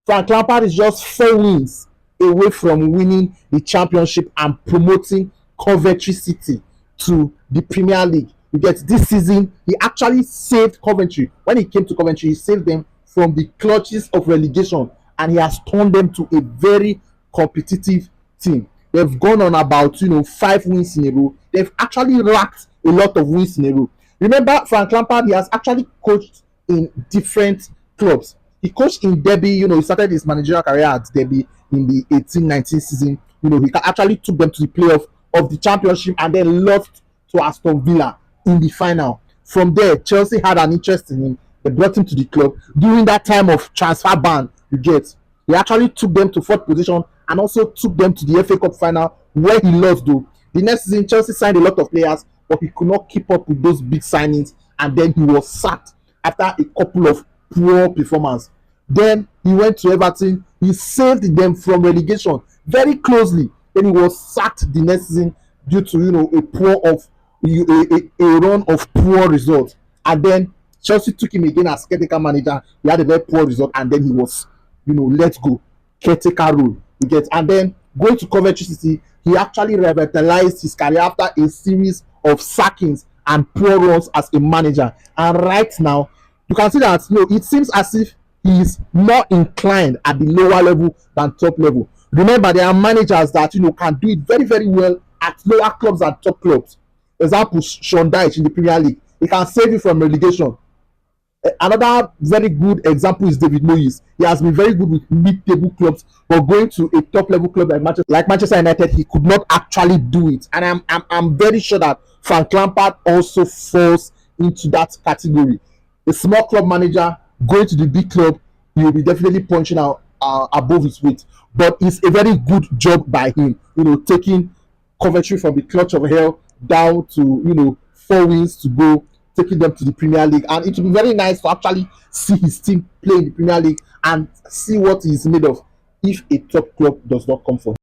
Frank Lampard is just 4 wins away from winning the championship and promoting Coventry City to the Premier League. You get, this season, he actually saved Coventry. When he came to Coventry, he saved them from the clutches of relegation, and he has turned them to a very competitive team. They've gone on about 5 wins in a row. They've actually racked a lot of wins in a row. Remember, Frank Lampard, he has actually coached in different clubs. He coached in Derby. He started his managerial career at Derby in the 18-19 season. He actually took them to the playoff of the championship and then lost to Aston Villa in the final. From there, Chelsea had an interest in him. They brought him to the club during that time of transfer ban. They actually took them to 4th position and also took them to the FA Cup final, where he lost though. The next season, Chelsea signed a lot of players, but he could not keep up with those big signings, and then he was sacked after a couple of poor performances. Then he went to Everton. He saved them from relegation very closely. Then he was sacked the next season due to a run of poor results. And then Chelsea took him again as caretaker manager. He had a very poor result, and then he was let go. Caretaker role. And then going to Coventry City, he actually revitalized his career after a series of sackings and poor runs as a manager. And right now, you can see that it seems as if he is more inclined at the lower level than top level. Remember, there are managers that can do it very, very well at lower clubs and top clubs. Example, Sean Dyche in the Premier League. He can save you from relegation. Another very good example is David Moyes. He has been very good with mid-table clubs, but going to a top-level club like Manchester United, he could not actually do it. And I'm very sure that Frank Lampard also falls into that category. A small club manager going to the big club, he will be definitely punching out above his weight. But it's a very good job by him, taking Coventry from the clutch of hell down to 4 wins to go, taking them to the Premier League. And it will be very nice to actually see his team play in the Premier League and see what he's made of if a top club does not come for him.